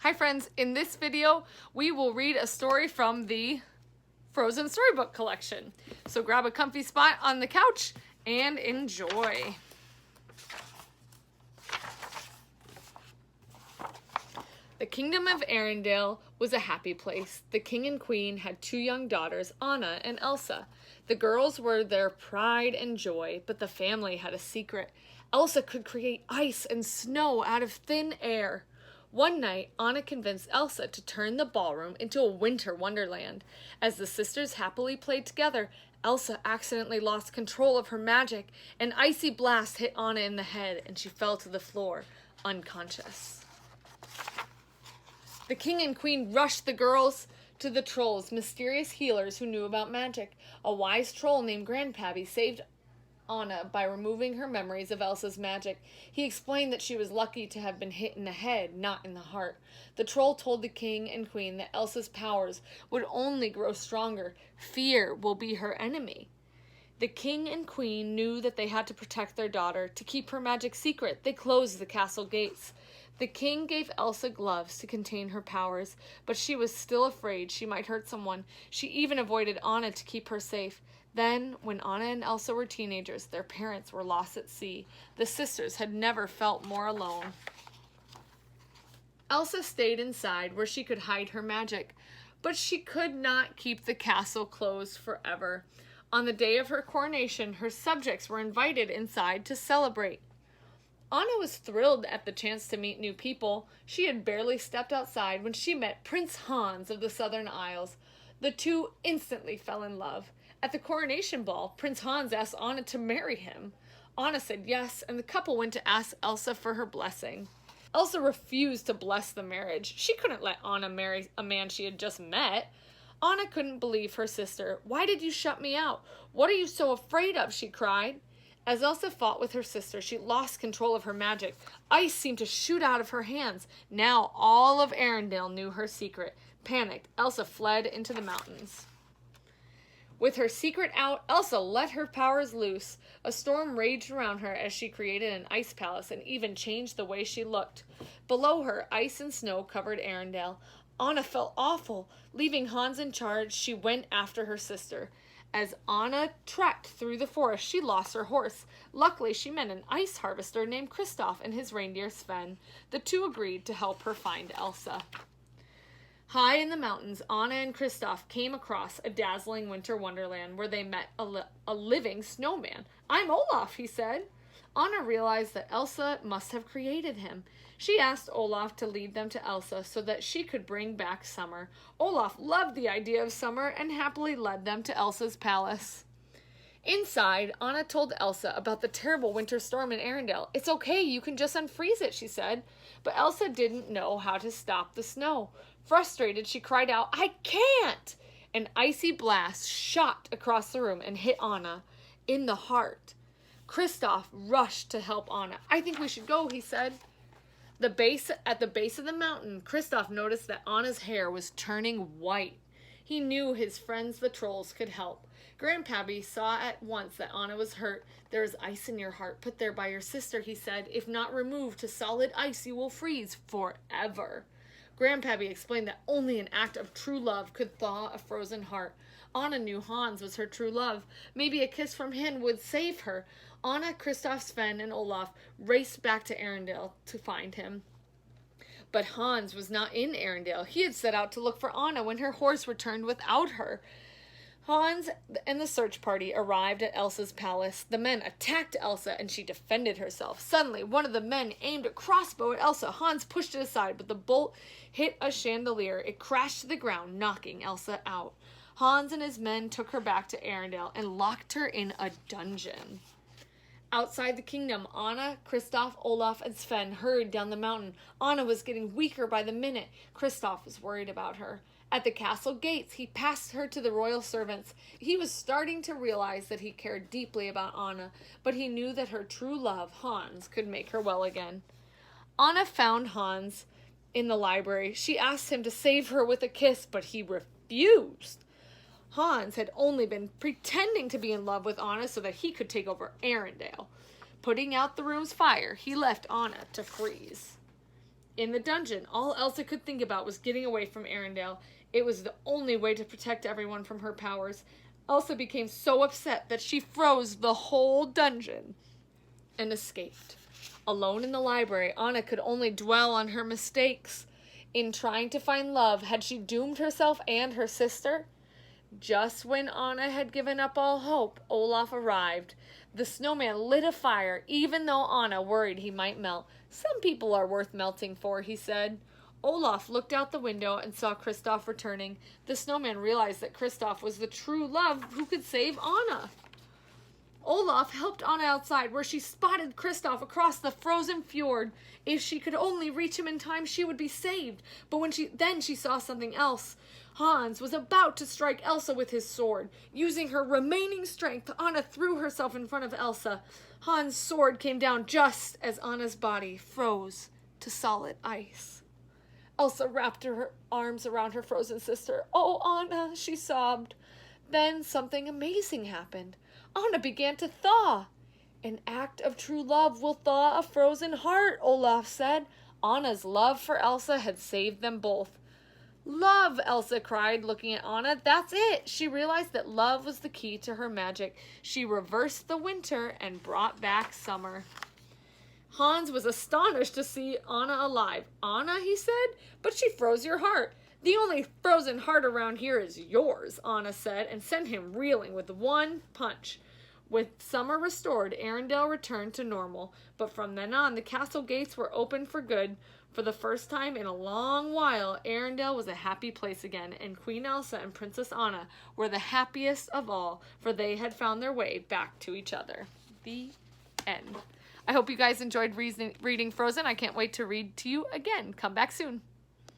Hi friends, in this video we will read a story from the Frozen Storybook Collection. So grab a comfy spot on the couch and enjoy. The kingdom of Arendelle was a happy place. The king and queen had two young daughters, Anna and Elsa. The girls were their pride and joy, but the family had a secret. Elsa could create ice and snow out of thin air. One night, Anna convinced Elsa to turn the ballroom into a winter wonderland. As the sisters happily played together, Elsa accidentally lost control of her magic. An icy blast hit Anna in the head, and she fell to the floor, unconscious. The king and queen rushed the girls to the trolls, mysterious healers who knew about magic. A wise troll named Grandpappy saved Anna by removing her memories of Elsa's magic. He explained that she was lucky to have been hit in the head, not in the heart. The troll told the king and queen that Elsa's powers would only grow stronger. Fear will be her enemy. The king and queen knew that they had to protect their daughter. To keep her magic secret, they closed the castle gates. The king gave Elsa gloves to contain her powers, but she was still afraid she might hurt someone. She even avoided Anna to keep her safe. Then, when Anna and Elsa were teenagers, their parents were lost at sea. The sisters had never felt more alone. Elsa stayed inside where she could hide her magic, but she could not keep the castle closed forever. On the day of her coronation, her subjects were invited inside to celebrate. Anna was thrilled at the chance to meet new people. She had barely stepped outside when she met Prince Hans of the Southern Isles. The two instantly fell in love. At the coronation ball, Prince Hans asked Anna to marry him. Anna said yes, and the couple went to ask Elsa for her blessing. Elsa refused to bless the marriage. She couldn't let Anna marry a man she had just met. Anna couldn't believe her sister. "Why did you shut me out? What are you so afraid of?" she cried. As Elsa fought with her sister, she lost control of her magic. Ice seemed to shoot out of her hands. Now all of Arendelle knew her secret. Panicked, Elsa fled into the mountains. With her secret out, Elsa let her powers loose. A storm raged around her as she created an ice palace and even changed the way she looked. Below her, ice and snow covered Arendelle. Anna felt awful. Leaving Hans in charge, she went after her sister. As Anna trekked through the forest, she lost her horse. Luckily, she met an ice harvester named Kristoff and his reindeer Sven. The two agreed to help her find Elsa. High in the mountains, Anna and Kristoff came across a dazzling winter wonderland where they met a living snowman. "I'm Olaf," he said. Anna realized that Elsa must have created him. She asked Olaf to lead them to Elsa so that she could bring back summer. Olaf loved the idea of summer and happily led them to Elsa's palace. Inside, Anna told Elsa about the terrible winter storm in Arendelle. "It's okay, you can just unfreeze it," she said. But Elsa didn't know how to stop the snow. Frustrated, she cried out, "I can't!" An icy blast shot across the room and hit Anna in the heart. Kristoff rushed to help Anna. "I think we should go," he said. At the base of the mountain, Kristoff noticed that Anna's hair was turning white. He knew his friends the trolls could help. Grandpappy saw at once that Anna was hurt. "There is ice in your heart, put there by your sister," he said. "If not removed to solid ice, you will freeze forever." Grandpappy explained that only an act of true love could thaw a frozen heart. Anna knew Hans was her true love. Maybe a kiss from him would save her. Anna, Kristoff, Sven, and Olaf raced back to Arendelle to find him. But Hans was not in Arendelle. He had set out to look for Anna when her horse returned without her. Hans and the search party arrived at Elsa's palace. The men attacked Elsa and she defended herself. Suddenly, one of the men aimed a crossbow at Elsa. Hans pushed it aside, but the bolt hit a chandelier. It crashed to the ground, knocking Elsa out. Hans and his men took her back to Arendelle and locked her in a dungeon. Outside the kingdom, Anna, Kristoff, Olaf, and Sven hurried down the mountain. Anna was getting weaker by the minute. Kristoff was worried about her. At the castle gates, he passed her to the royal servants. He was starting to realize that he cared deeply about Anna, but he knew that her true love, Hans, could make her well again. Anna found Hans in the library. She asked him to save her with a kiss, but he refused. Hans had only been pretending to be in love with Anna so that he could take over Arendelle. Putting out the room's fire, he left Anna to freeze. In the dungeon, all Elsa could think about was getting away from Arendelle. It was the only way to protect everyone from her powers. Elsa became so upset that she froze the whole dungeon and escaped. Alone in the library, Anna could only dwell on her mistakes. In trying to find love, had she doomed herself and her sister? Just when Anna had given up all hope, Olaf arrived. The snowman lit a fire, even though Anna worried he might melt. Some people are worth melting for, he said. Olaf looked out the window and saw Kristoff returning. The snowman realized that Kristoff was the true love who could save Anna. Olaf helped Anna outside, where she spotted Kristoff across the frozen fjord. If she could only reach him in time, she would be saved. But then she saw something else. Hans was about to strike Elsa with his sword. Using her remaining strength, Anna threw herself in front of Elsa. Hans' sword came down just as Anna's body froze to solid ice. Elsa wrapped her arms around her frozen sister. "Oh, Anna," she sobbed. Then something amazing happened. Anna began to thaw. "An act of true love will thaw a frozen heart," Olaf said. Anna's love for Elsa had saved them both. "Love!" Elsa cried, looking at Anna. "That's it!" She realized that love was the key to her magic. She reversed the winter and brought back summer. Hans was astonished to see Anna alive. "Anna," he said, "but she froze your heart." "The only frozen heart around here is yours," Anna said, and sent him reeling with one punch. With summer restored, Arendelle returned to normal, but from then on, the castle gates were open for good. For the first time in a long while, Arendelle was a happy place again, and Queen Elsa and Princess Anna were the happiest of all, for they had found their way back to each other. The end. I hope you guys enjoyed reading Frozen. I can't wait to read to you again. Come back soon.